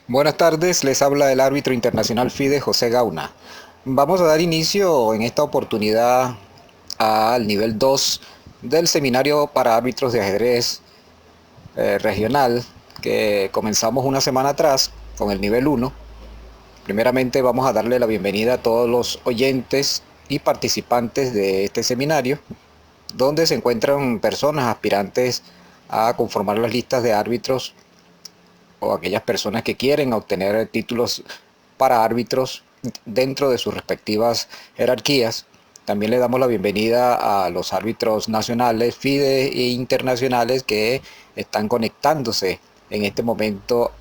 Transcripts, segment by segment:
Buenas tardes, les habla el árbitro internacional FIDE José Gauna. Vamos a dar inicio en esta oportunidad al nivel 2 del seminario para árbitros de ajedrez regional que comenzamos una semana atrás con el nivel 1. Primeramente vamos a darle la bienvenida a todos los oyentes y participantes de este seminario, donde se encuentran personas aspirantes a conformar las listas de árbitros o aquellas personas que quieren obtener títulos para árbitros dentro de sus respectivas jerarquías. También le damos la bienvenida a los árbitros nacionales, FIDE e internacionales que están conectándose en este momento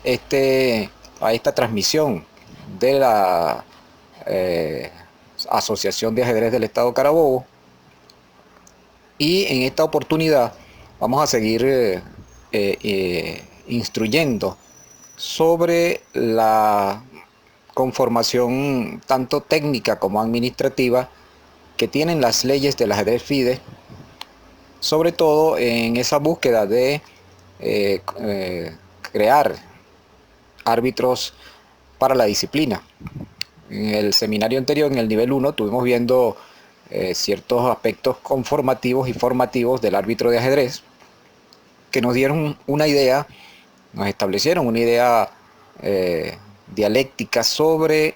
este, a esta transmisión de la eh, Asociación de Ajedrez del Estado Carabobo. Y en esta oportunidad vamos a seguir instruyendo sobre la conformación tanto técnica como administrativa que tienen las leyes del ajedrez FIDE, sobre todo en esa búsqueda de crear árbitros para la disciplina. En el seminario anterior, en el nivel 1, estuvimos viendo ciertos aspectos conformativos y formativos del árbitro de ajedrez que nos dieron una idea, nos establecieron una idea dialéctica sobre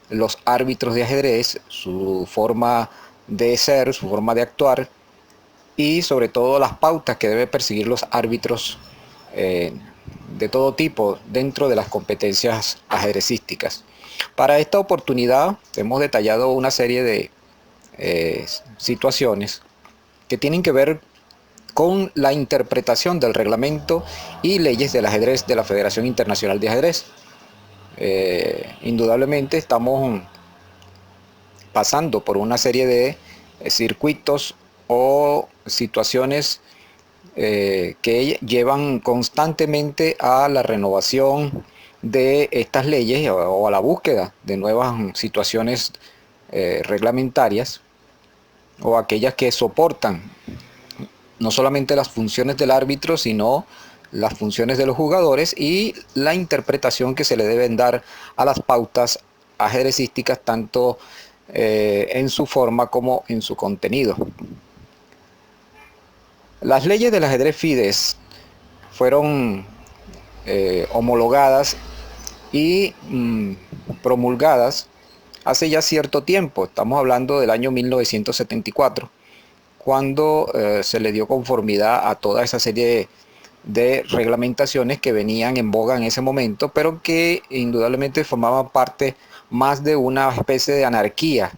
los árbitros de ajedrez, su forma de ser, su forma de actuar y sobre todo las pautas que deben perseguir los árbitros de todo tipo dentro de las competencias ajedrecísticas. Para esta oportunidad hemos detallado una serie de situaciones que tienen que ver con la interpretación del reglamento y leyes del ajedrez de la Federación Internacional de Ajedrez. Indudablemente estamos pasando por una serie de circuitos o situaciones que llevan constantemente a la renovación de estas leyes o a la búsqueda de nuevas situaciones reglamentarias o aquellas que soportan no solamente las funciones del árbitro, sino las funciones de los jugadores y la interpretación que se le deben dar a las pautas ajedrecísticas, tanto en su forma como en su contenido. Las leyes del ajedrez FIDES fueron homologadas y promulgadas hace ya cierto tiempo. Estamos hablando del año 1974, cuando se le dio conformidad a toda esa serie de reglamentaciones que venían en boga en ese momento, pero que indudablemente formaban parte más de una especie de anarquía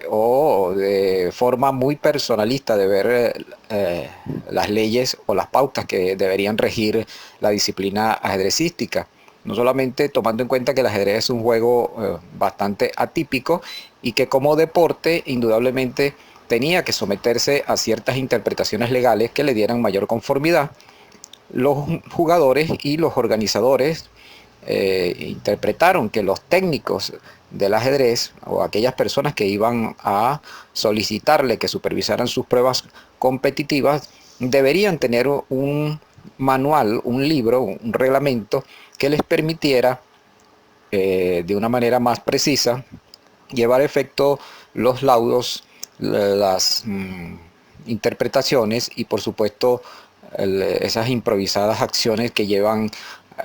o de forma muy personalista de ver las leyes o las pautas que deberían regir la disciplina ajedrecística. No solamente tomando en cuenta que el ajedrez es un juego bastante atípico y que como deporte indudablemente tenía que someterse a ciertas interpretaciones legales que le dieran mayor conformidad. Los jugadores y los organizadores interpretaron que los técnicos del ajedrez o aquellas personas que iban a solicitarle que supervisaran sus pruebas competitivas deberían tener un manual, un libro, un reglamento que les permitiera de una manera más precisa llevar a efecto los laudos, las interpretaciones y por supuesto esas improvisadas acciones que llevan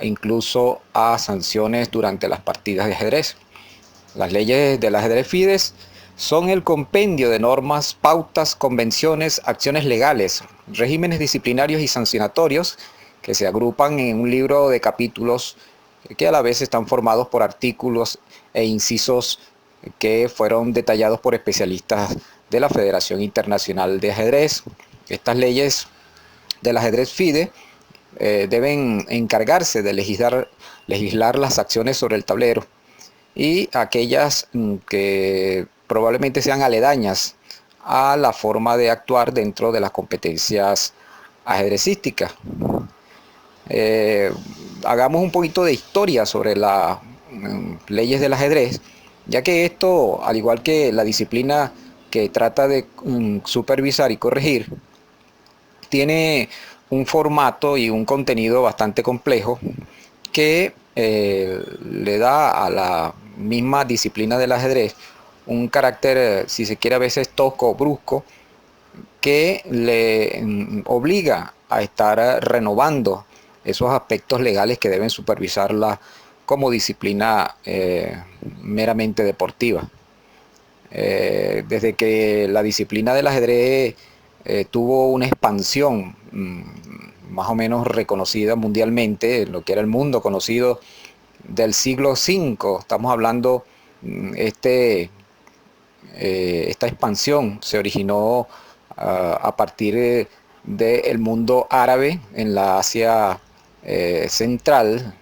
incluso a sanciones durante las partidas de ajedrez. Las leyes del ajedrez FIDES son el compendio de normas, pautas, convenciones, acciones legales, regímenes disciplinarios y sancionatorios que se agrupan en un libro de capítulos que a la vez están formados por artículos e incisos que fueron detallados por especialistas de la Federación Internacional de Ajedrez. Estas leyes del ajedrez FIDE deben encargarse de legislar las acciones sobre el tablero y aquellas que probablemente sean aledañas a la forma de actuar dentro de las competencias ajedrecísticas. Eh, Hagamos un poquito de historia sobre las leyes del ajedrez, ya que esto, al igual que la disciplina que trata de supervisar y corregir, tiene un formato y un contenido bastante complejo que le da a la misma disciplina del ajedrez un carácter, si se quiere, a veces tosco, brusco, que le obliga a estar renovando esos aspectos legales que deben supervisarla como disciplina meramente deportiva. Desde que la disciplina del ajedrez tuvo una expansión más o menos reconocida mundialmente, lo que era el mundo conocido del siglo V, estamos hablando, esta expansión se originó a partir del mundo árabe en la Asia central,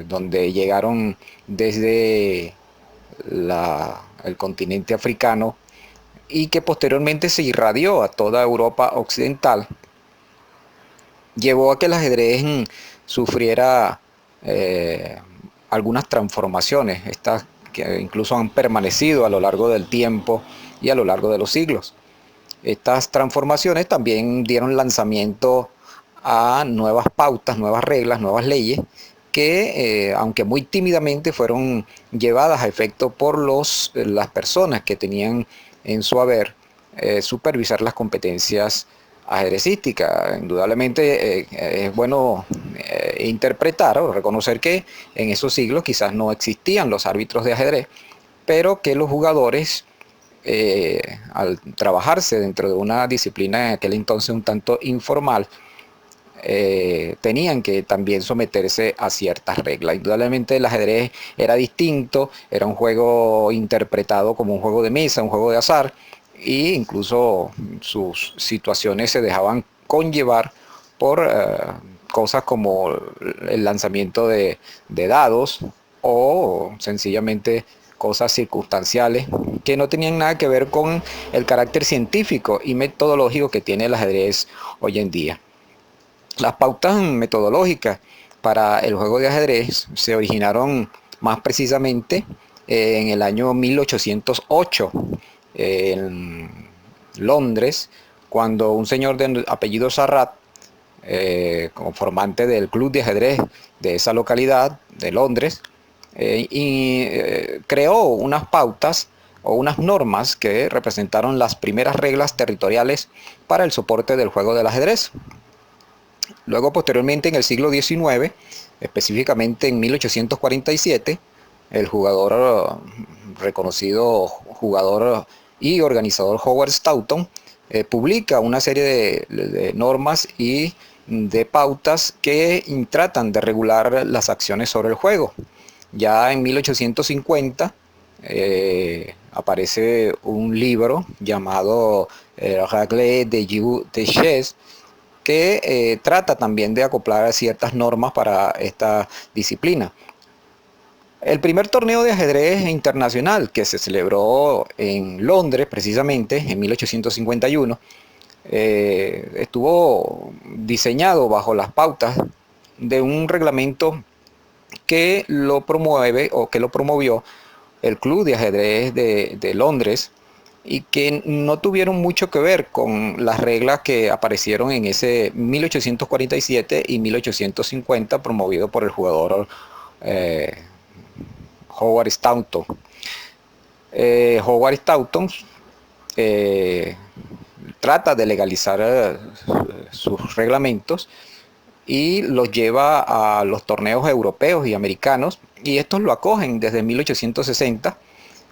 donde llegaron desde el continente africano y que posteriormente se irradió a toda Europa occidental, llevó a que el ajedrez sufriera algunas transformaciones, estas que incluso han permanecido a lo largo del tiempo y a lo largo de los siglos. Estas transformaciones también dieron lanzamiento a nuevas pautas, nuevas reglas, nuevas leyes que, aunque muy tímidamente, fueron llevadas a efecto por las personas que tenían en su haber supervisar las competencias ajedrecísticas. Indudablemente es bueno interpretar o reconocer que en esos siglos quizás no existían los árbitros de ajedrez, pero que los jugadores, al trabajarse dentro de una disciplina en aquel entonces un tanto informal, tenían que también someterse a ciertas reglas. Indudablemente el ajedrez era distinto, era un juego interpretado como un juego de mesa, un juego de azar, e incluso sus situaciones se dejaban conllevar por cosas como el lanzamiento de dados o sencillamente cosas circunstanciales que no tenían nada que ver con el carácter científico y metodológico que tiene el ajedrez hoy en día. Las pautas metodológicas para el juego de ajedrez se originaron más precisamente en el año 1808 en Londres, cuando un señor de apellido Sarrat, como formante del club de ajedrez de esa localidad de Londres, creó unas pautas o unas normas que representaron las primeras reglas territoriales para el soporte del juego del ajedrez. Luego, posteriormente, en el siglo XIX, específicamente en 1847, el reconocido jugador y organizador Howard Stoughton publica una serie de normas y de pautas que tratan de regular las acciones sobre el juego. Ya en 1850 aparece un libro llamado Règles de jeu de chess, que trata también de acoplar ciertas normas para esta disciplina. El primer torneo de ajedrez internacional que se celebró en Londres, precisamente en 1851, estuvo diseñado bajo las pautas de un reglamento que lo promueve o que lo promovió el Club de Ajedrez de Londres, y que no tuvieron mucho que ver con las reglas que aparecieron en ese 1847 y 1850 promovido por el jugador Howard Stoughton. Howard Stoughton trata de legalizar sus reglamentos y los lleva a los torneos europeos y americanos, y estos lo acogen desde 1860,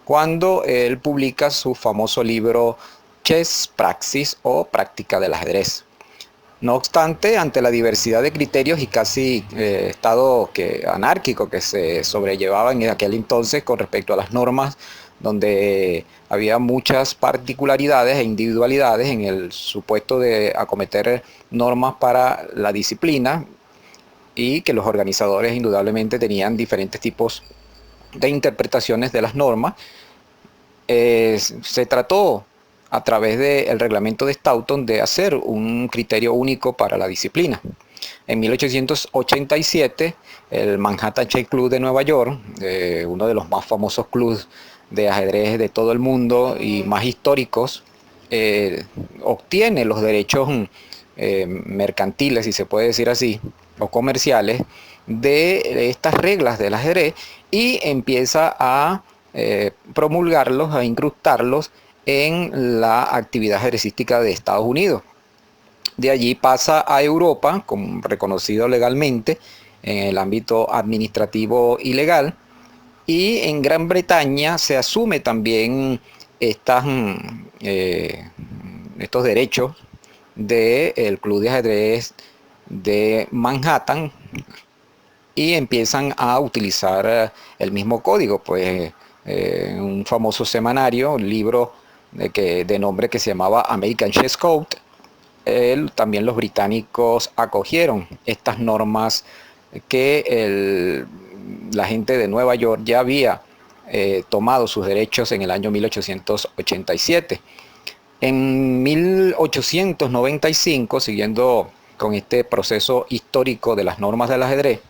cuando él publica su famoso libro Chess Praxis o Práctica del Ajedrez. No obstante, ante la diversidad de criterios y casi estado anárquico que se sobrellevaba en aquel entonces con respecto a las normas, donde había muchas particularidades e individualidades en el supuesto de acometer normas para la disciplina, y que los organizadores indudablemente tenían diferentes tipos de interpretaciones de las normas, se trató a través del reglamento de Stoughton de hacer un criterio único para la disciplina. En 1887, el Manhattan Chess Club de Nueva York, uno de los más famosos clubes de ajedrez de todo el mundo y más históricos, obtiene los derechos mercantiles, si se puede decir así, o comerciales, de estas reglas del ajedrez y empieza a promulgarlos, a incrustarlos en la actividad ajedrecística de Estados Unidos. De allí pasa a Europa, como reconocido legalmente en el ámbito administrativo y legal, y en Gran Bretaña se asume también estas, estos derechos del Club de Ajedrez de Manhattan y empiezan a utilizar el mismo código, pues un famoso semanario, un libro de nombre que se llamaba American Chess Code. También los británicos acogieron estas normas que la gente de Nueva York ya había tomado sus derechos en el año 1887. En 1895, siguiendo con este proceso histórico de las normas del ajedrez,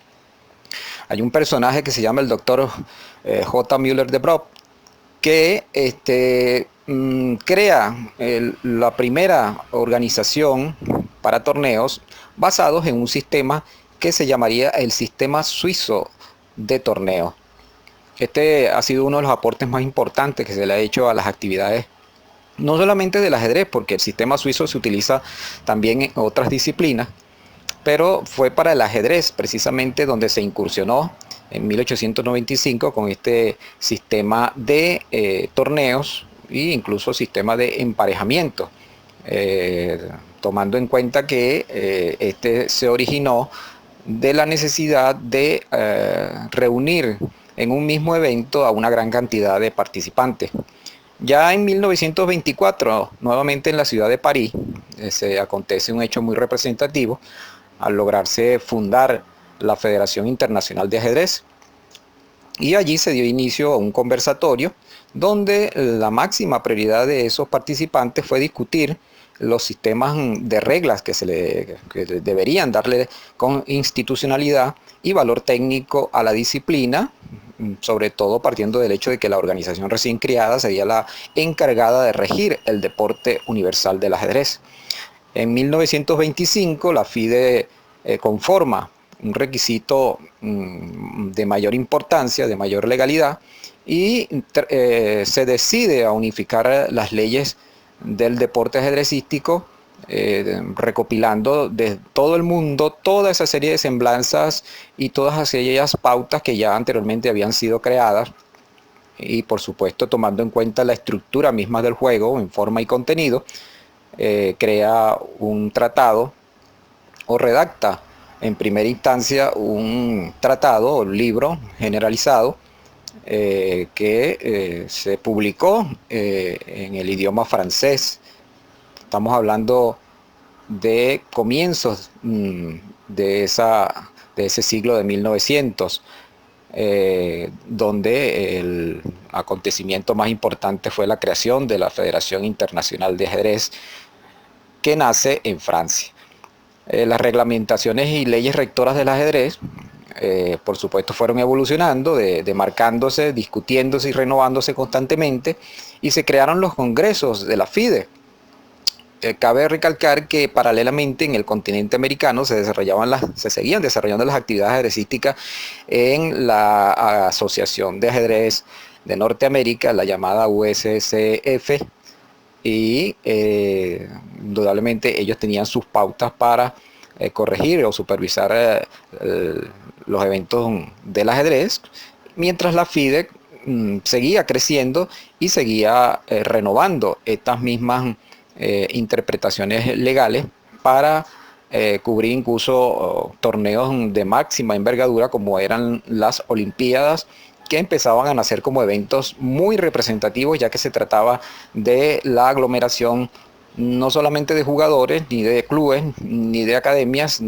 hay un personaje que se llama el doctor J. Müller de Brock, que crea la primera organización para torneos basados en un sistema que se llamaría el sistema suizo de torneos. Este ha sido uno de los aportes más importantes que se le ha hecho a las actividades, no solamente del ajedrez, porque el sistema suizo se utiliza también en otras disciplinas, pero fue para el ajedrez precisamente donde se incursionó en 1895 con este sistema de torneos e incluso sistema de emparejamiento, tomando en cuenta que este se originó de la necesidad de reunir en un mismo evento a una gran cantidad de participantes. Ya en 1924, nuevamente en la ciudad de París, se acontece un hecho muy representativo al lograrse fundar la Federación Internacional de Ajedrez. Y allí se dio inicio a un conversatorio donde la máxima prioridad de esos participantes fue discutir los sistemas de reglas que deberían darle con institucionalidad y valor técnico a la disciplina, sobre todo partiendo del hecho de que la organización recién creada sería la encargada de regir el deporte universal del ajedrez. En 1925 la FIDE conforma un requisito de mayor importancia, de mayor legalidad, y se decide a unificar las leyes del deporte ajedrecístico, recopilando de todo el mundo toda esa serie de semblanzas y todas aquellas pautas que ya anteriormente habían sido creadas, y por supuesto tomando en cuenta la estructura misma del juego en forma y contenido, crea un tratado o redacta en primera instancia un tratado o libro generalizado que se publicó en el idioma francés. Estamos hablando de comienzos de ese siglo de 1900, donde el acontecimiento más importante fue la creación de la Federación Internacional de Ajedrez, que nace en Francia. Las reglamentaciones y leyes rectoras del ajedrez, por supuesto, fueron evolucionando, demarcándose, discutiéndose y renovándose constantemente, y se crearon los congresos de la FIDE. Cabe recalcar que paralelamente en el continente americano se seguían desarrollando las actividades ajedrecísticas en la Asociación de Ajedrez de Norteamérica, la llamada USSF, y indudablemente ellos tenían sus pautas para corregir o supervisar los eventos del ajedrez, mientras la FIDE seguía creciendo y seguía renovando estas mismas interpretaciones legales para cubrir incluso torneos de máxima envergadura como eran las Olimpiadas, que empezaban a nacer como eventos muy representativos, ya que se trataba de la aglomeración no solamente de jugadores, ni de clubes, ni de academias,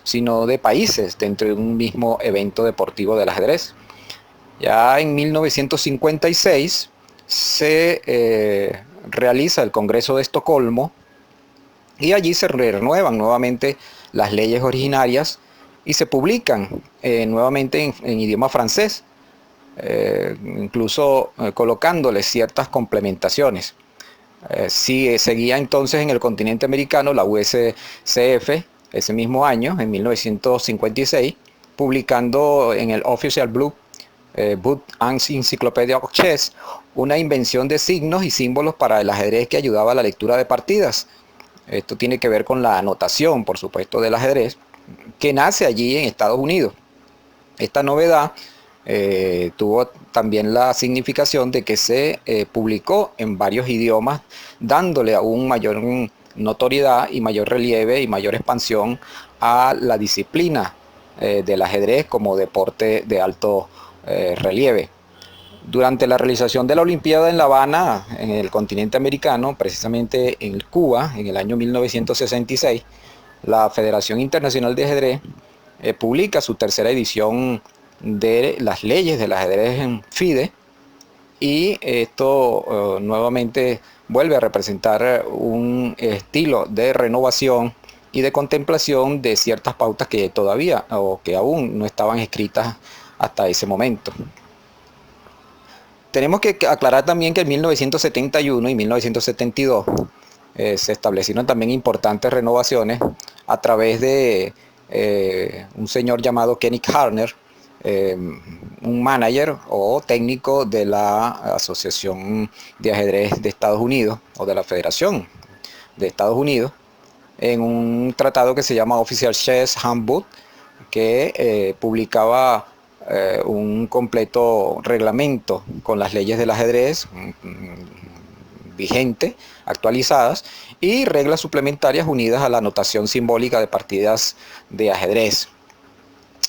sino de países dentro de un mismo evento deportivo del ajedrez. Ya en 1956 se realiza el Congreso de Estocolmo y allí se renuevan nuevamente las leyes originarias y se publican nuevamente en idioma francés, incluso colocándoles ciertas complementaciones. Sí, seguía entonces en el continente americano la USCF ese mismo año, en 1956, publicando en el Official Blue Book and Encyclopedia of Chess una invención de signos y símbolos para el ajedrez que ayudaba a la lectura de partidas. Esto tiene que ver con la anotación, por supuesto, del ajedrez, que nace allí en Estados Unidos. Esta novedad tuvo también la significación de que se publicó en varios idiomas, dándole aún mayor notoriedad y mayor relieve y mayor expansión a la disciplina del ajedrez como deporte de alto relieve. Durante la realización de la Olimpiada en La Habana, en el continente americano, precisamente en Cuba, en el año 1966, la Federación Internacional de Ajedrez publica su tercera edición de las leyes del ajedrez en FIDE, y esto nuevamente vuelve a representar un estilo de renovación y de contemplación de ciertas pautas que todavía o que aún no estaban escritas hasta ese momento. Tenemos que aclarar también que en 1971 y 1972 se establecieron también importantes renovaciones a través de un señor llamado Kenneth Harner, un manager o técnico de la Asociación de Ajedrez de Estados Unidos o de la Federación de Estados Unidos, en un tratado que se llama Official Chess Handbook, que publicaba un completo reglamento con las leyes del ajedrez vigente, actualizadas, y reglas suplementarias unidas a la anotación simbólica de partidas de ajedrez.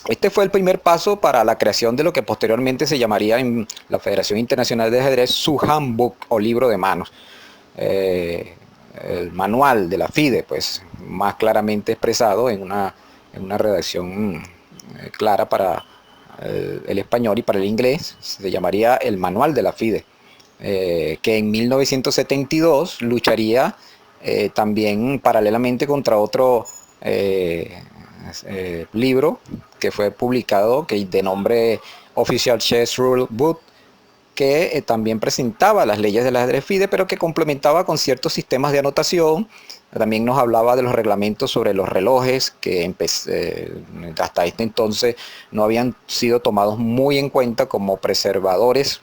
Este fue el primer paso para la creación de lo que posteriormente se llamaría en la Federación Internacional de Ajedrez su handbook o libro de manos. El manual de la FIDE, pues más claramente expresado en una redacción clara para el español y para el inglés, se llamaría el manual de la FIDE, que en 1972 lucharía también paralelamente contra otro libro que fue publicado que de nombre Official Chess Rule Book, que también presentaba las leyes del ajedrez FIDE, pero que complementaba con ciertos sistemas de anotación. También nos hablaba de los reglamentos sobre los relojes, que hasta este entonces no habían sido tomados muy en cuenta como preservadores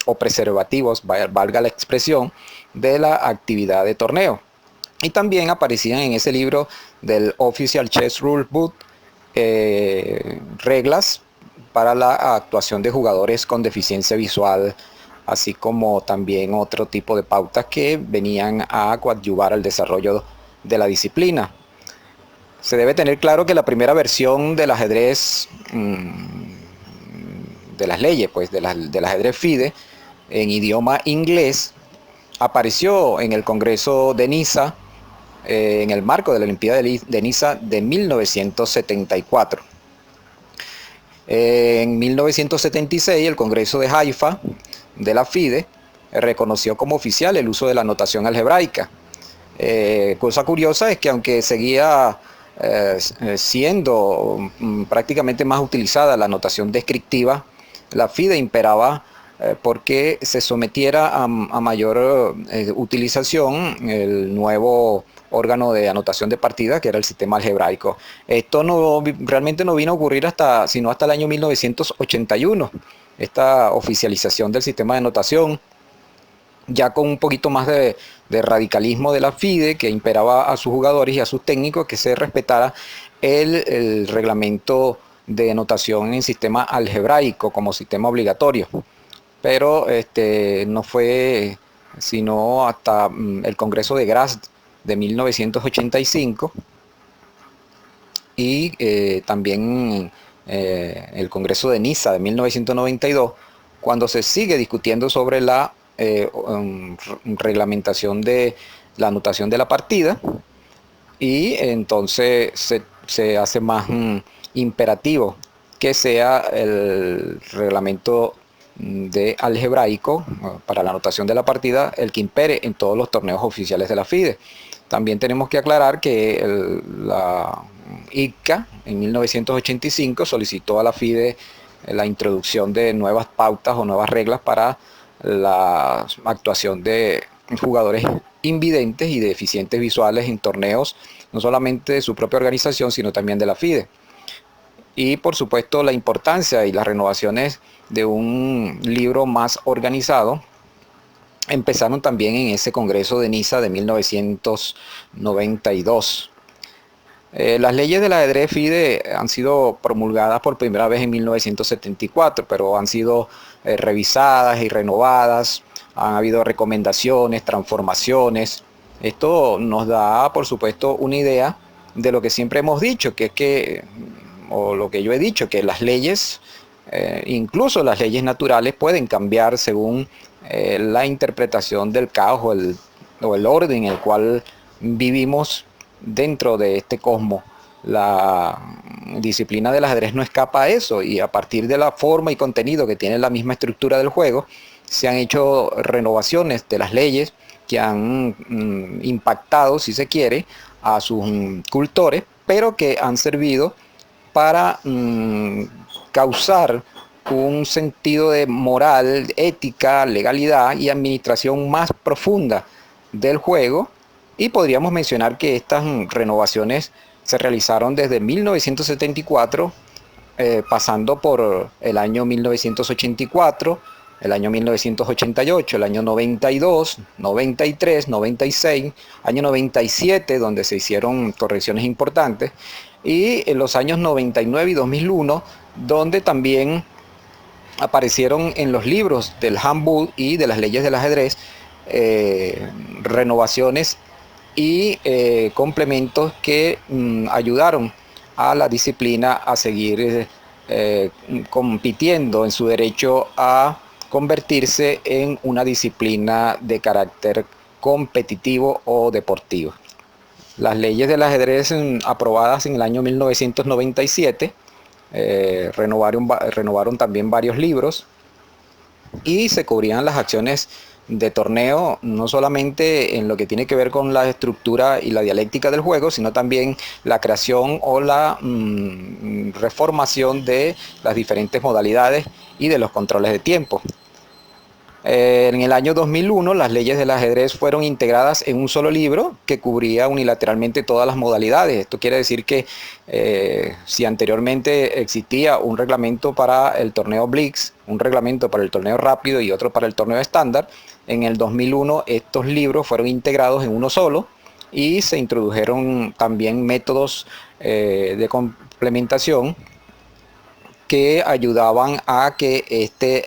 o preservativos, valga la expresión, de la actividad de torneo. Y también aparecían en ese libro del Official Chess Rule Book reglas para la actuación de jugadores con deficiencia visual, así como también otro tipo de pautas que venían a coadyuvar al desarrollo de la disciplina. Se debe tener claro que la primera versión del ajedrez, de las leyes, pues del ajedrez FIDE, en idioma inglés, apareció en el Congreso de Niza, en el marco de la Olimpiada de Niza de 1974. En 1976, el Congreso de Haifa de la FIDE reconoció como oficial el uso de la notación algebraica. Cosa curiosa es que aunque seguía siendo prácticamente más utilizada la notación descriptiva, la FIDE imperaba porque se sometiera a mayor utilización el nuevo órgano de anotación de partida, que era el sistema algebraico. Esto realmente no vino a ocurrir sino hasta el año 1981, esta oficialización del sistema de anotación, ya con un poquito más de radicalismo de la FIDE, que imperaba a sus jugadores y a sus técnicos que se respetara el reglamento de anotación en sistema algebraico como sistema obligatorio. Pero no fue sino hasta el Congreso de Graz de 1985 y también el Congreso de Niza de 1992, cuando se sigue discutiendo sobre la reglamentación de la anotación de la partida, y entonces se hace más imperativo que sea el reglamento de algebraico para la anotación de la partida el que impere en todos los torneos oficiales de la FIDE. También tenemos que aclarar que la ICCA en 1985 solicitó a la FIDE la introducción de nuevas pautas o nuevas reglas para la actuación de jugadores invidentes y deficientes visuales en torneos, no solamente de su propia organización, sino también de la FIDE. Y por supuesto la importancia y las renovaciones de un libro más organizado empezaron también en ese Congreso de Niza de 1992. Las leyes del ajedrez FIDE han sido promulgadas por primera vez en 1974, pero han sido revisadas y renovadas, han habido recomendaciones, transformaciones. Esto nos da, por supuesto, una idea de lo que siempre hemos dicho, que es que, o lo que yo he dicho, que las leyes, incluso las leyes naturales, pueden cambiar según la interpretación del caos o el orden en el cual vivimos dentro de este cosmos. La disciplina del ajedrez no escapa a eso, y a partir de la forma y contenido que tiene la misma estructura del juego, se han hecho renovaciones de las leyes que han impactado, si se quiere, a sus cultores, pero que han servido para causar un sentido de moral, ética, legalidad y administración más profunda del juego. Y podríamos mencionar que estas renovaciones se realizaron desde 1974, pasando por el año 1984, el año 1988, el año 92, 93, 96, año 97, donde se hicieron correcciones importantes, y en los años 99 y 2001, donde también aparecieron en los libros del handbook y de las leyes del ajedrez renovaciones y complementos que ayudaron a la disciplina a seguir compitiendo en su derecho a convertirse en una disciplina de carácter competitivo o deportivo. Las leyes del ajedrez aprobadas en el año 1997 renovaron también varios libros y se cubrían las acciones de torneo, no solamente en lo que tiene que ver con la estructura y la dialéctica del juego, sino también la creación o la reformación de las diferentes modalidades y de los controles de tiempo. En el año 2001 las leyes del ajedrez fueron integradas en un solo libro que cubría unilateralmente todas las modalidades. Esto quiere decir que si anteriormente existía un reglamento para el torneo Blitz, un reglamento para el torneo rápido y otro para el torneo estándar, en el 2001 estos libros fueron integrados en uno solo y se introdujeron también métodos de complementación que ayudaban a que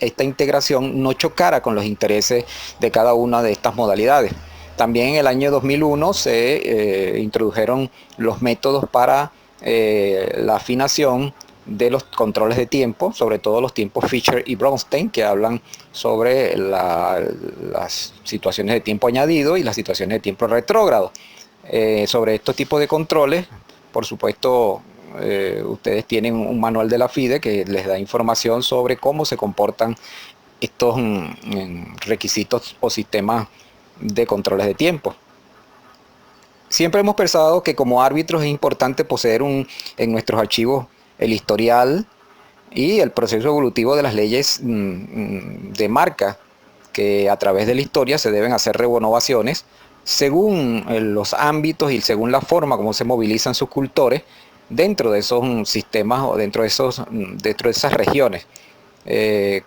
esta integración no chocara con los intereses de cada una de estas modalidades. También en el año 2001 se introdujeron los métodos para la afinación de los controles de tiempo, sobre todo los tiempos Fischer y Bronstein, que hablan sobre las situaciones de tiempo añadido y las situaciones de tiempo retrógrado. Sobre estos tipos de controles, por supuesto, ustedes tienen un manual de la FIDE que les da información sobre cómo se comportan estos requisitos o sistemas de controles de tiempo. Siempre hemos pensado que como árbitros es importante poseer en nuestros archivos el historial y el proceso evolutivo de las leyes de marca, que a través de la historia se deben hacer renovaciones según los ámbitos y según la forma como se movilizan sus cultores dentro de esos sistemas o dentro de esas regiones.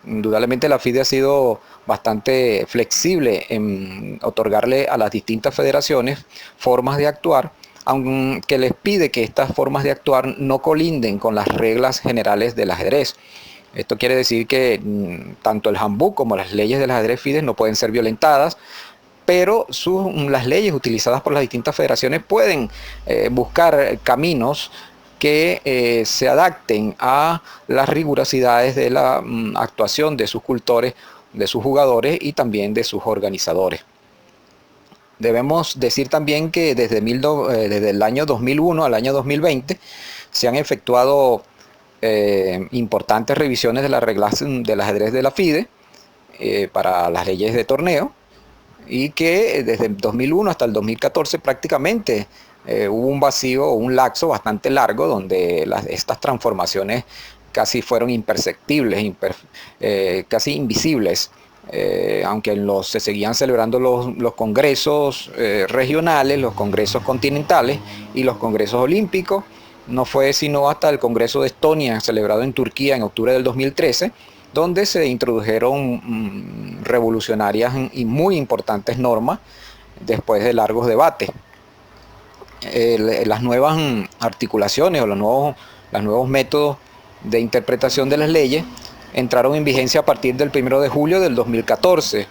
Indudablemente la FIDE ha sido bastante flexible en otorgarle a las distintas federaciones formas de actuar, aunque les pide que estas formas de actuar no colinden con las reglas generales del ajedrez. Esto quiere decir que tanto el handbook como las leyes del ajedrez FIDE no pueden ser violentadas, pero las leyes utilizadas por las distintas federaciones pueden buscar caminos que se adapten a las rigurosidades de la actuación de sus cultores, de sus jugadores y también de sus organizadores. Debemos decir también que desde el año 2001 al año 2020 se han efectuado importantes revisiones de las reglas del ajedrez de la FIDE para las leyes de torneo, y que desde el 2001 hasta el 2014 prácticamente hubo un vacío o un lapso bastante largo donde estas transformaciones casi fueron imperceptibles, casi invisibles aunque se seguían celebrando los congresos regionales, los congresos continentales y los congresos olímpicos. No fue sino hasta el Congreso de Estonia, celebrado en Turquía en octubre del 2013, donde se introdujeron revolucionarias y muy importantes normas después de largos debates. Las nuevas articulaciones o los nuevos métodos de interpretación de las leyes entraron en vigencia a partir del 1 de julio del 2014,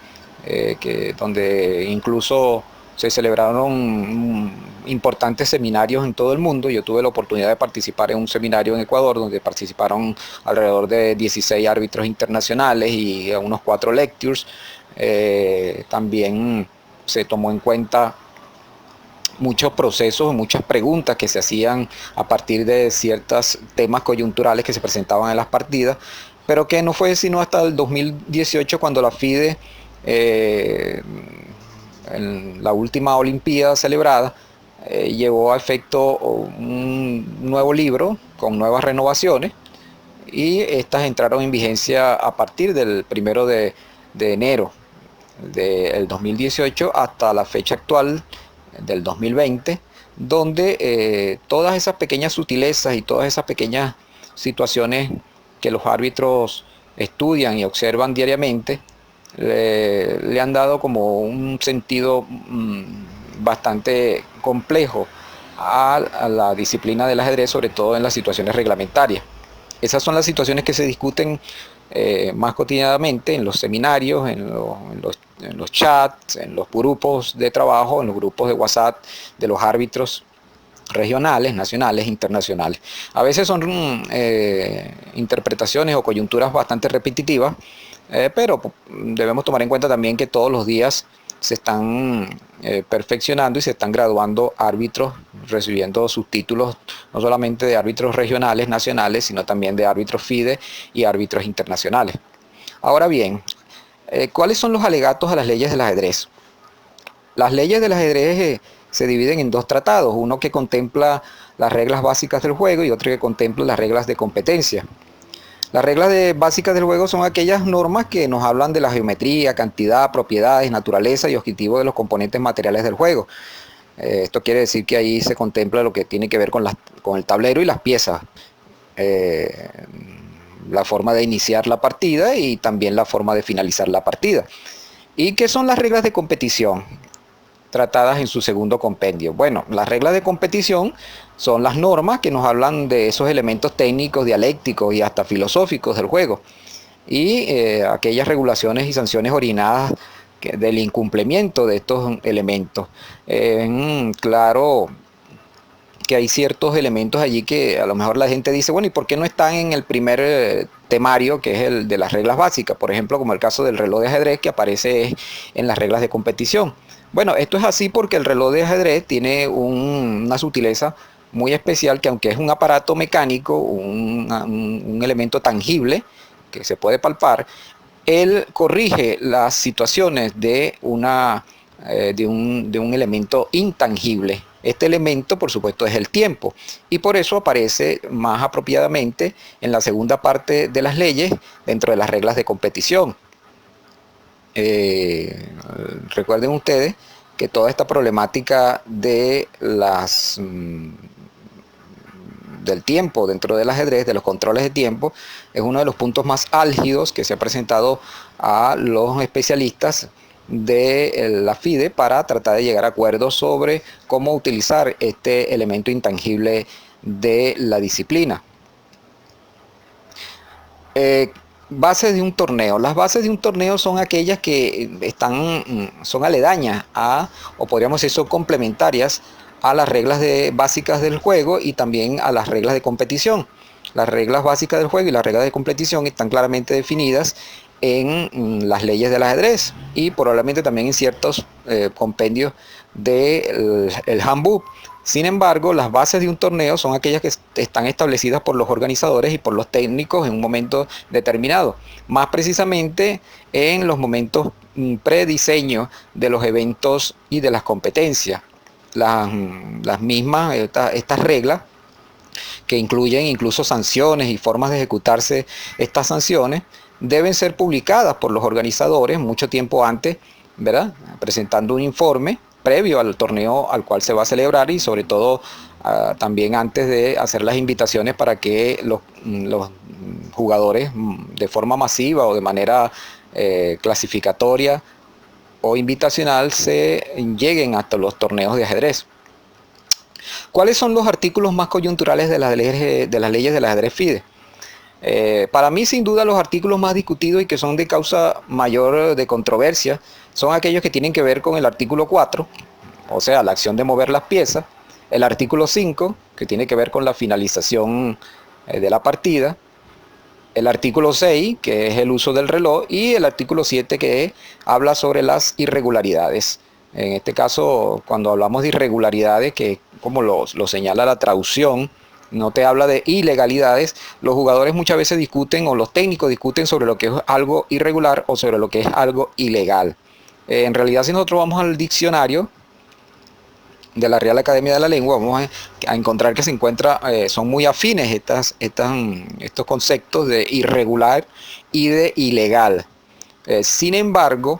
donde incluso se celebraron importantes seminarios en todo el mundo. Yo tuve la oportunidad de participar en un seminario en Ecuador donde participaron alrededor de 16 árbitros internacionales y unos 4 lectures. También se tomó en cuenta muchos procesos, muchas preguntas que se hacían a partir de ciertos temas coyunturales que se presentaban en las partidas, pero que no fue sino hasta el 2018 cuando la FIDE, en la última Olimpiada celebrada, llevó a efecto un nuevo libro con nuevas renovaciones, y estas entraron en vigencia a partir del 1 de enero del 2018 hasta la fecha actual del 2020, donde todas esas pequeñas sutilezas y todas esas pequeñas situaciones que los árbitros estudian y observan diariamente le han dado como un sentido bastante complejo a la disciplina del ajedrez, sobre todo en las situaciones reglamentarias. Esas son las situaciones que se discuten más cotidianamente en los seminarios, en los chats, en los grupos de trabajo, en los grupos de WhatsApp de los árbitros regionales, nacionales, internacionales. A veces son interpretaciones o coyunturas bastante repetitivas, pero debemos tomar en cuenta también que todos los días se están perfeccionando y se están graduando árbitros, recibiendo sus títulos no solamente de árbitros regionales, nacionales, sino también de árbitros FIDE y árbitros internacionales. Ahora bien, ¿cuáles son los alegatos a las leyes del ajedrez? Las leyes del ajedrez se dividen en 2 tratados, uno que contempla las reglas básicas del juego y otro que contempla las reglas de competencia. Las reglas básicas del juego son aquellas normas que nos hablan de la geometría, cantidad, propiedades, naturaleza y objetivo de los componentes materiales del juego. Esto quiere decir que ahí se contempla lo que tiene que ver con el tablero y las piezas, la forma de iniciar la partida y también la forma de finalizar la partida. ¿Y qué son las reglas de competición tratadas en su segundo compendio? Bueno, las reglas de competición son las normas que nos hablan de esos elementos técnicos, dialécticos y hasta filosóficos del juego, y aquellas regulaciones y sanciones originadas del incumplimiento de estos elementos. Claro que hay ciertos elementos allí que a lo mejor la gente dice, bueno, ¿y por qué no están en el primer temario, que es el de las reglas básicas? Por ejemplo, como el caso del reloj de ajedrez, que aparece en las reglas de competición. Bueno, esto es así porque el reloj de ajedrez tiene una sutileza muy especial, que aunque es un aparato mecánico, un elemento tangible que se puede palpar, él corrige las situaciones de un elemento intangible. Este elemento, por supuesto, es el tiempo, y por eso aparece más apropiadamente en la segunda parte de las leyes, dentro de las reglas de competición. Recuerden ustedes que toda esta problemática de del tiempo dentro del ajedrez, de los controles de tiempo, es uno de los puntos más álgidos que se ha presentado a los especialistas de la FIDE para tratar de llegar a acuerdos sobre cómo utilizar este elemento intangible de la disciplina. Bases de un torneo. Las bases de un torneo son aquellas que son aledañas o podríamos decir, son complementarias a las reglas básicas del juego y también a las reglas de competición. Las reglas básicas del juego y las reglas de competición están claramente definidas en las leyes del ajedrez y probablemente también en ciertos compendios del handbook. Sin embargo, las bases de un torneo son aquellas que están establecidas por los organizadores y por los técnicos en un momento determinado, más precisamente en los momentos prediseño de los eventos y de las competencias. Las mismas, estas reglas, que incluyen incluso sanciones y formas de ejecutarse estas sanciones, deben ser publicadas por los organizadores mucho tiempo antes, ¿verdad? Presentando un informe previo al torneo al cual se va a celebrar y sobre todo también antes de hacer las invitaciones para que los jugadores de forma masiva o de manera clasificatoria o invitacional se lleguen hasta los torneos de ajedrez. ¿Cuáles son los artículos más coyunturales de las leyes del ajedrez FIDE? Para mí, sin duda, los artículos más discutidos y que son de causa mayor de controversia son aquellos que tienen que ver con el artículo 4, o sea, la acción de mover las piezas, el artículo 5, que tiene que ver con la finalización de la partida, el artículo 6, que es el uso del reloj, y el artículo 7, que habla sobre las irregularidades. En este caso, cuando hablamos de irregularidades, que como lo señala la traducción, no te habla de ilegalidades, los jugadores muchas veces discuten o los técnicos discuten sobre lo que es algo irregular o sobre lo que es algo ilegal. En realidad, si nosotros vamos al diccionario de la Real Academia de la Lengua, vamos a encontrar que son muy afines estos conceptos de irregular y de ilegal. Sin embargo,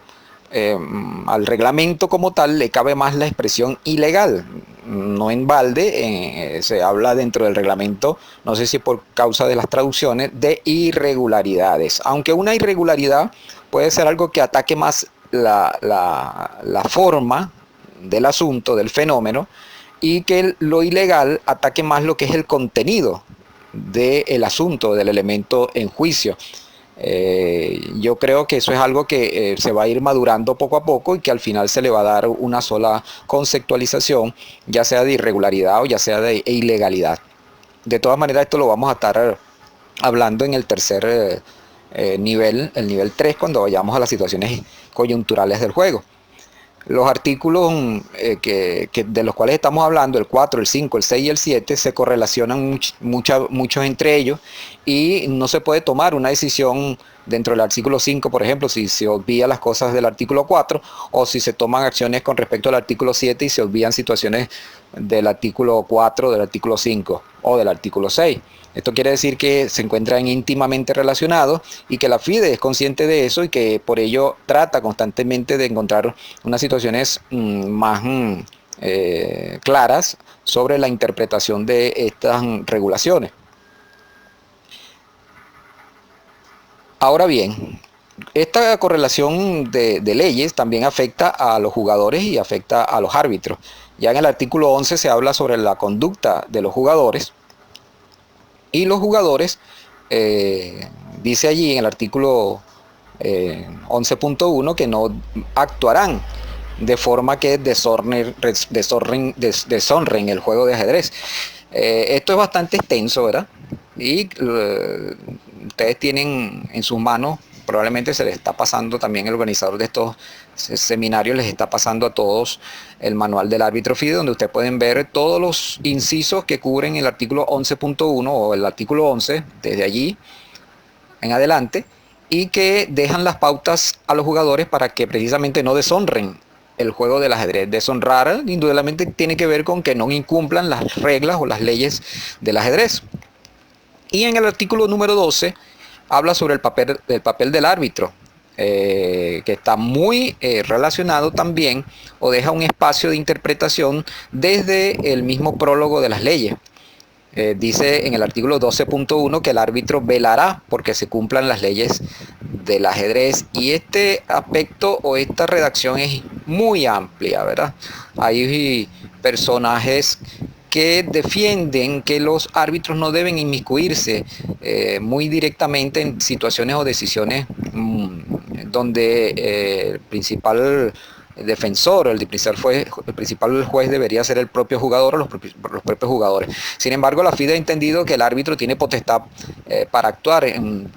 al reglamento como tal le cabe más la expresión ilegal. No en balde, se habla dentro del reglamento, no sé si por causa de las traducciones, de irregularidades. Aunque una irregularidad puede ser algo que ataque más la forma del asunto, del fenómeno, y que lo ilegal ataque más lo que es el contenido del asunto, del elemento en juicio. Yo creo que eso es algo que se va a ir madurando poco a poco y que al final se le va a dar una sola conceptualización, ya sea de irregularidad o ya sea de ilegalidad. De todas maneras, esto lo vamos a estar hablando en el tercer nivel, el nivel 3, cuando vayamos a las situaciones coyunturales del juego. Los artículos de los cuales estamos hablando, el 4, el 5, el 6 y el 7, se correlacionan muchos entre ellos y no se puede tomar una decisión dentro del artículo 5, por ejemplo, si se obvia las cosas del artículo 4 o si se toman acciones con respecto al artículo 7 y se obvian situaciones del artículo 4, del artículo 5 o del artículo 6. Esto quiere decir que se encuentran íntimamente relacionados y que la FIDE es consciente de eso y que por ello trata constantemente de encontrar unas situaciones más claras sobre la interpretación de estas regulaciones. Ahora bien, esta correlación de leyes también afecta a los jugadores y afecta a los árbitros. Ya en el artículo 11 se habla sobre la conducta de los jugadores. Y los jugadores, dice allí en el artículo 11.1 que no actuarán de forma que deshonren el juego de ajedrez. Esto es bastante extenso, ¿verdad? Y ustedes tienen en sus manos, probablemente se les está pasando también el organizador de estos seminarios, les está pasando a todos el manual del árbitro FIDE, donde ustedes pueden ver todos los incisos que cubren el artículo 11.1 o el artículo 11 desde allí en adelante y que dejan las pautas a los jugadores para que precisamente no deshonren el juego del ajedrez. Deshonrar indudablemente tiene que ver con que no incumplan las reglas o las leyes del ajedrez. Y en el artículo número 12 habla sobre el papel del árbitro, que está muy relacionado también o deja un espacio de interpretación desde el mismo prólogo de las leyes. Dice en el artículo 12.1 que el árbitro velará porque se cumplan las leyes del ajedrez y este aspecto o esta redacción es muy amplia, ¿verdad? Hay personajes que defienden que los árbitros no deben inmiscuirse muy directamente en situaciones o decisiones donde el principal defensor, el principal juez debería ser el propio jugador o los propios jugadores. Sin embargo, la FIDE ha entendido que el árbitro tiene potestad para actuar en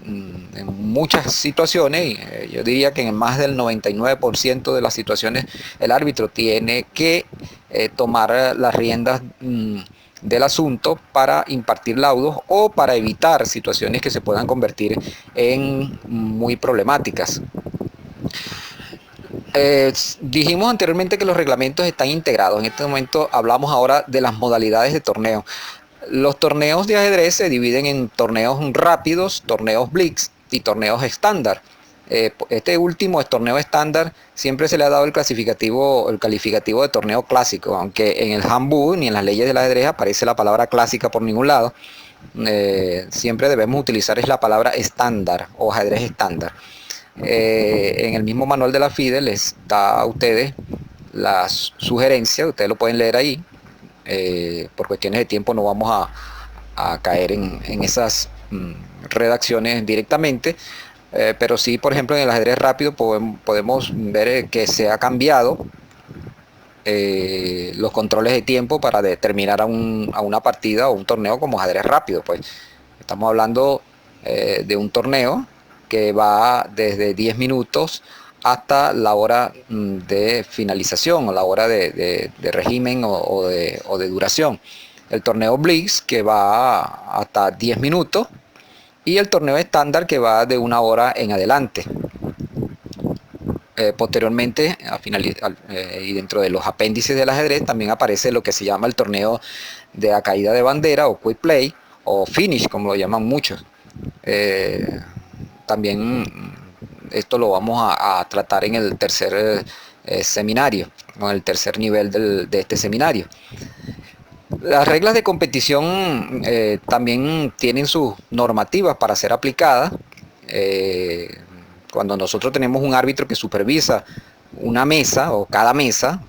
muchas situaciones, y yo diría que en más del 99% de las situaciones el árbitro tiene que tomar las riendas del asunto para impartir laudos o para evitar situaciones que se puedan convertir en muy problemáticas. Dijimos anteriormente que los reglamentos están integrados. En este momento hablamos ahora de las modalidades de torneo. Los torneos de ajedrez se dividen en torneos rápidos, torneos blitz y torneos estándar. Este último torneo estándar siempre se le ha dado el calificativo de torneo clásico, aunque en el handbook ni en las leyes del ajedrez aparece la palabra clásica por ningún lado. Siempre debemos utilizar es la palabra estándar o ajedrez estándar. En el mismo manual de la FIDE les da a ustedes las sugerencias, ustedes lo pueden leer ahí. Por cuestiones de tiempo no vamos a caer en esas redacciones directamente, pero sí, por ejemplo, en el ajedrez rápido podemos ver que se ha cambiado los controles de tiempo para determinar a una partida o un torneo como ajedrez rápido. Pues estamos hablando de un torneo que va desde 10 minutos hasta la hora de finalización o la hora de régimen o de duración. El torneo Blitz, que va hasta 10 minutos, y el torneo estándar, que va de 1 hora en adelante. Posteriormente, y dentro de los apéndices del ajedrez, también aparece lo que se llama el torneo de a caída de bandera o quick play o finish, como lo llaman muchos. También esto lo vamos a tratar en el tercer seminario, en el tercer nivel de este seminario. Las reglas de competición también tienen sus normativas para ser aplicadas. Cuando nosotros tenemos un árbitro que supervisa una mesa o cada mesa,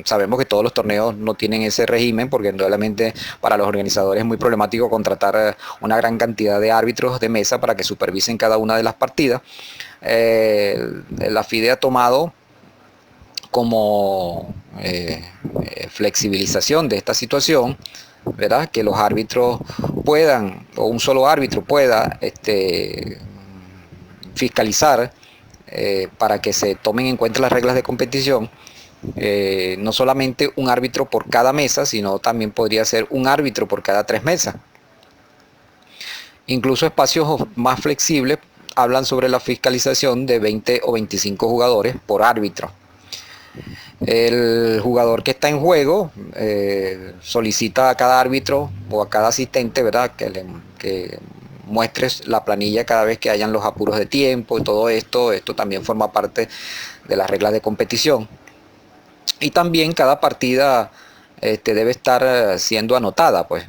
sabemos que todos los torneos no tienen ese régimen, porque indudablemente para los organizadores es muy problemático contratar una gran cantidad de árbitros de mesa para que supervisen cada una de las partidas. La FIDE ha tomado como flexibilización de esta situación, ¿verdad?, que los árbitros puedan, o un solo árbitro pueda fiscalizar para que se tomen en cuenta las reglas de competición. No solamente un árbitro por cada mesa, sino también podría ser un árbitro por cada 3 mesas. Incluso espacios más flexibles hablan sobre la fiscalización de 20 o 25 jugadores por árbitro. El jugador que está en juego solicita a cada árbitro o a cada asistente, ¿verdad?, que muestres la planilla cada vez que hayan los apuros de tiempo y todo esto. Esto también forma parte de las reglas de competición. Y también cada partida debe estar siendo anotada, pues,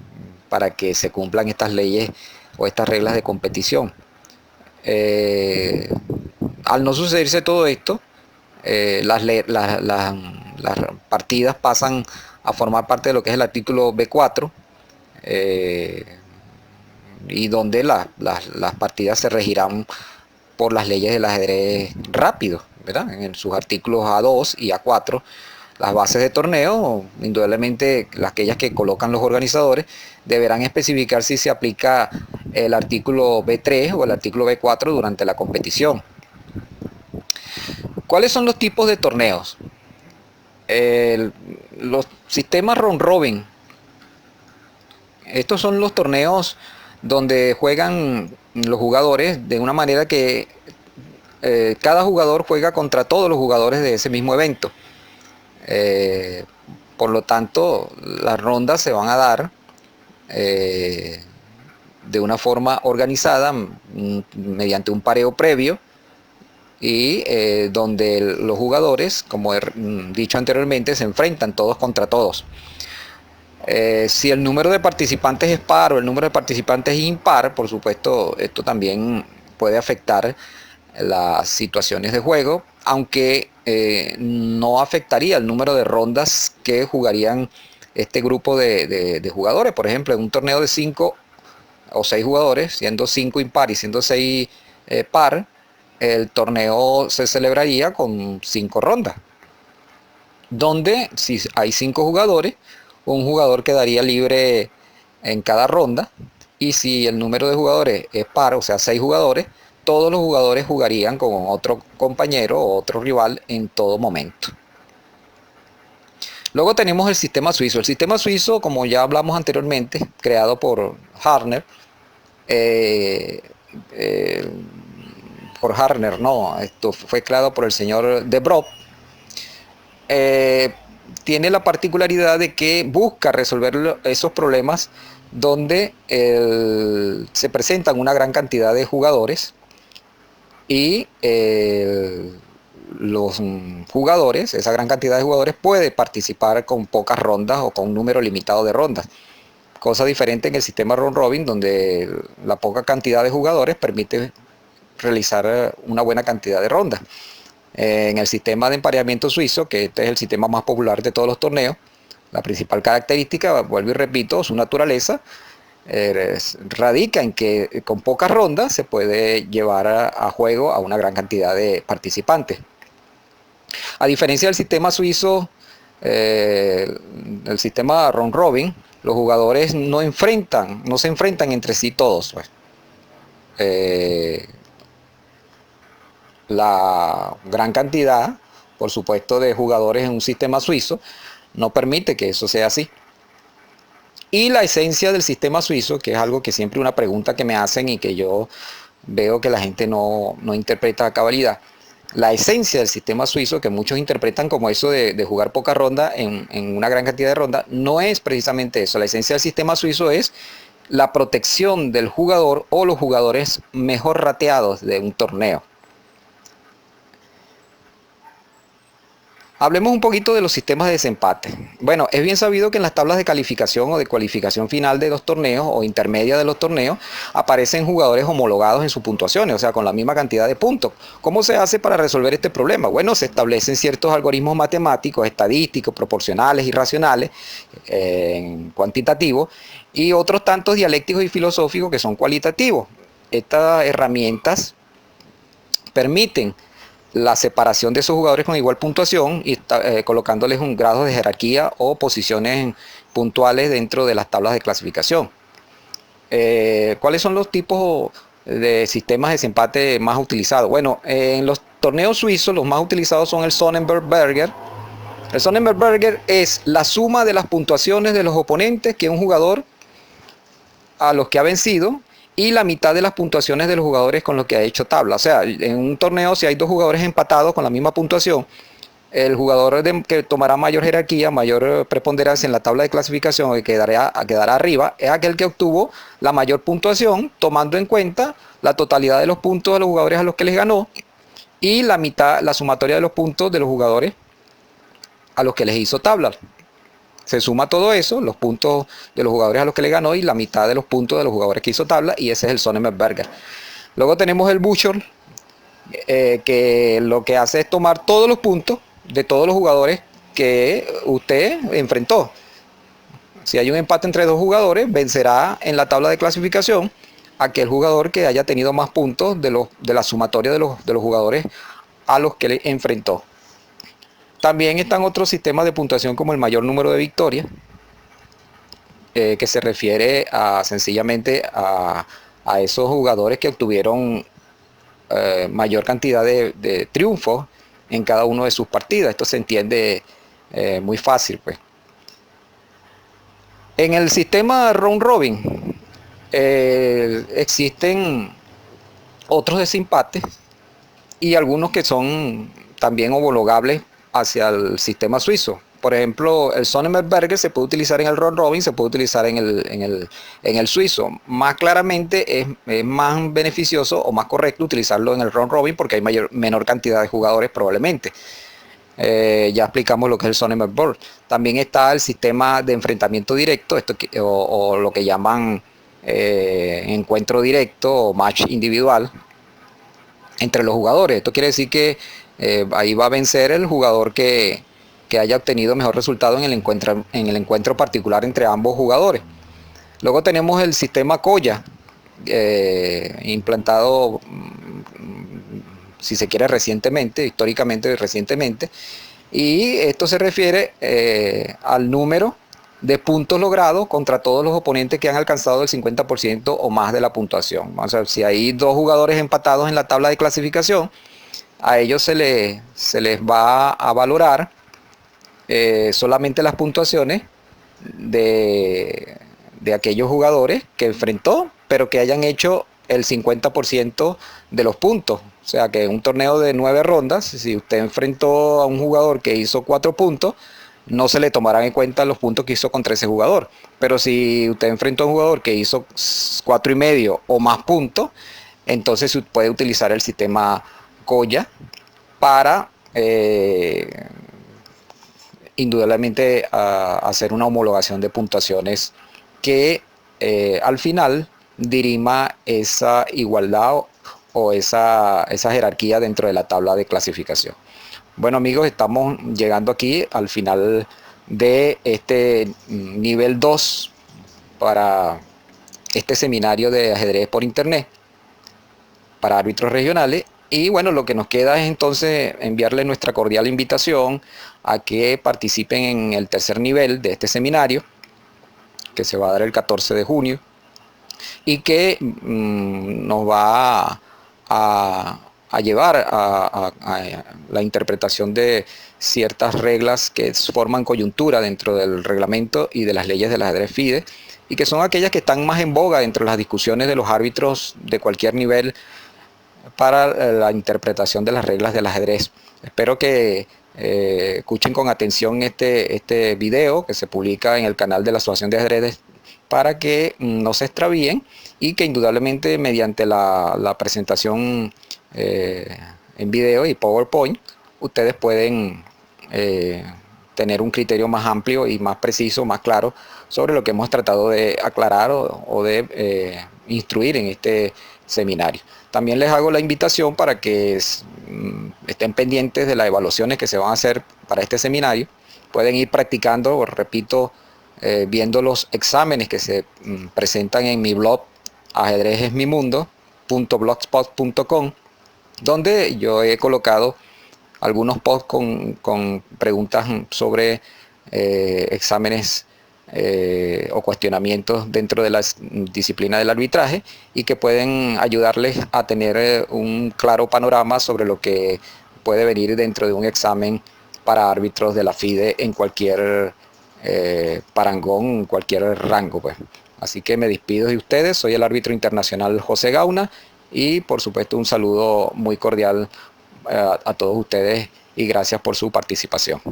para que se cumplan estas leyes o estas reglas de competición. Al no sucederse todo esto, las partidas pasan a formar parte de lo que es el artículo B4, y donde las partidas se regirán por las leyes del ajedrez rápido, ¿verdad? En sus artículos A2 y A4. Las bases de torneo, indudablemente aquellas que colocan los organizadores, deberán especificar si se aplica el artículo B3 o el artículo B4 durante la competición. ¿Cuáles son los tipos de torneos? Los sistemas round robin. Estos son los torneos donde juegan los jugadores de una manera que cada jugador juega contra todos los jugadores de ese mismo evento. Por lo tanto, las rondas se van a dar de una forma organizada mediante un pareo previo, y donde los jugadores, como he dicho anteriormente, se enfrentan todos contra todos. Si el número de participantes es par o el número de participantes es impar, por supuesto, esto también puede afectar las situaciones de juego, aunque no afectaría el número de rondas que jugarían este grupo de jugadores. Por ejemplo, en un torneo de 5 o 6 jugadores, siendo 5 impar y siendo 6 par, el torneo se celebraría con 5 rondas, donde si hay 5 jugadores, un jugador quedaría libre en cada ronda, y si el número de jugadores es par, o sea 6 jugadores, todos los jugadores jugarían con otro compañero o otro rival en todo momento. Luego tenemos el sistema suizo. El sistema suizo, como ya hablamos anteriormente, creado por Harner, esto fue creado por el señor De Brock. Tiene la particularidad de que busca resolver esos problemas donde se presentan una gran cantidad de jugadores y los jugadores, esa gran cantidad de jugadores puede participar con pocas rondas o con un número limitado de rondas. Cosa diferente en el sistema round robin, donde la poca cantidad de jugadores permite realizar una buena cantidad de rondas. En el sistema de empareamiento suizo, que este es el sistema más popular de todos los torneos, la principal característica, vuelvo y repito, su naturaleza, radica en que con pocas rondas se puede llevar a juego a una gran cantidad de participantes. A diferencia del sistema suizo, el sistema round robin, los jugadores no se enfrentan entre sí todos, pues. La gran cantidad, por supuesto, de jugadores en un sistema suizo no permite que eso sea así. Y la esencia del sistema suizo, que es algo que siempre una pregunta que me hacen y que yo veo que la gente no interpreta a cabalidad. La esencia del sistema suizo, que muchos interpretan como eso de jugar poca ronda en una gran cantidad de rondas, no es precisamente eso. La esencia del sistema suizo es la protección del jugador o los jugadores mejor rateados de un torneo. Hablemos un poquito de los sistemas de desempate. Bueno, es bien sabido que en las tablas de calificación o de cualificación final de los torneos o intermedia de los torneos aparecen jugadores homologados en sus puntuaciones, o sea, con la misma cantidad de puntos. ¿Cómo se hace para resolver este problema? Bueno, se establecen ciertos algoritmos matemáticos, estadísticos, proporcionales y racionales, cuantitativos, y otros tantos dialécticos y filosóficos que son cualitativos. Estas herramientas permiten la separación de esos jugadores con igual puntuación y colocándoles un grado de jerarquía o posiciones puntuales dentro de las tablas de clasificación. ¿Cuáles son los tipos de sistemas de desempate más utilizados? Bueno, en los torneos suizos los más utilizados son el Sonnenberg-Berger. El Sonnenberg-Berger es la suma de las puntuaciones de los oponentes que un jugador a los que ha vencido y la mitad de las puntuaciones de los jugadores con los que ha hecho tabla. O sea, en un torneo, si hay dos jugadores empatados con la misma puntuación, el jugador que tomará mayor jerarquía, mayor preponderancia en la tabla de clasificación, que quedará arriba, es aquel que obtuvo la mayor puntuación, tomando en cuenta la totalidad de los puntos de los jugadores a los que les ganó y la mitad, la sumatoria de los puntos de los jugadores a los que les hizo tabla. Se suma todo eso, los puntos de los jugadores a los que le ganó y la mitad de los puntos de los jugadores que hizo tabla, y ese es el Sonnenberg. Luego tenemos el Buchholz, que lo que hace es tomar todos los puntos de todos los jugadores que usted enfrentó. Si hay un empate entre dos jugadores, vencerá en la tabla de clasificación aquel jugador que haya tenido más puntos de la sumatoria de los jugadores a los que le enfrentó. También están otros sistemas de puntuación como el mayor número de victorias, que se refiere sencillamente a esos jugadores que obtuvieron mayor cantidad de triunfos en cada uno de sus partidas. Esto se entiende muy fácil, pues. En el sistema round robin existen otros desempates y algunos que son también homologables hacia el sistema suizo. Por ejemplo, el Sonnenberg se puede utilizar en el round robin, se puede utilizar en el suizo. Más claramente es más beneficioso o más correcto utilizarlo en el round robin porque hay menor cantidad de jugadores probablemente. Ya explicamos lo que es el Sonnenberg. También está el sistema de enfrentamiento directo, o lo que llaman encuentro directo o match individual entre los jugadores. Esto quiere decir que ahí va a vencer el jugador que haya obtenido mejor resultado en el encuentro particular entre ambos jugadores. Luego tenemos el sistema Koya, implantado, si se quiere, históricamente recientemente, y esto se refiere al número de puntos logrados contra todos los oponentes que han alcanzado el 50% o más de la puntuación. O sea, si hay dos jugadores empatados en la tabla de clasificación, a ellos se les va a valorar solamente las puntuaciones de aquellos jugadores que enfrentó, pero que hayan hecho el 50% de los puntos. O sea que en un torneo de 9 rondas, si usted enfrentó a un jugador que hizo 4 puntos, no se le tomarán en cuenta los puntos que hizo contra ese jugador. Pero si usted enfrentó a un jugador que hizo 4,5 o más puntos, entonces se puede utilizar el sistema Goya para indudablemente hacer una homologación de puntuaciones que al final dirima esa igualdad o esa jerarquía dentro de la tabla de clasificación. Bueno amigos, estamos llegando aquí al final de este nivel 2 para este seminario de ajedrez por internet para árbitros regionales. Y bueno, lo que nos queda es entonces enviarles nuestra cordial invitación a que participen en el tercer nivel de este seminario, que se va a dar el 14 de junio, y que nos va a llevar a la interpretación de ciertas reglas que forman coyuntura dentro del reglamento y de las leyes del ajedrez FIDE, y que son aquellas que están más en boga dentro de las discusiones de los árbitros de cualquier nivel para la interpretación de las reglas del ajedrez. Espero que escuchen con atención este video que se publica en el canal de la Asociación de Ajedrez para que no se extravíen y que indudablemente mediante la presentación en video y PowerPoint ustedes pueden tener un criterio más amplio y más preciso, más claro sobre lo que hemos tratado de aclarar o de instruir en este seminario. También les hago la invitación para que estén pendientes de las evaluaciones que se van a hacer para este seminario. Pueden ir practicando, repito, viendo los exámenes que se presentan en mi blog ajedrezesmimundo.blogspot.com, donde yo he colocado algunos posts con preguntas sobre exámenes o cuestionamientos dentro de la disciplina del arbitraje y que pueden ayudarles a tener un claro panorama sobre lo que puede venir dentro de un examen para árbitros de la FIDE en cualquier parangón, en cualquier rango, pues. Así que me despido de ustedes, soy el árbitro internacional José Gauna y por supuesto un saludo muy cordial a todos ustedes y gracias por su participación.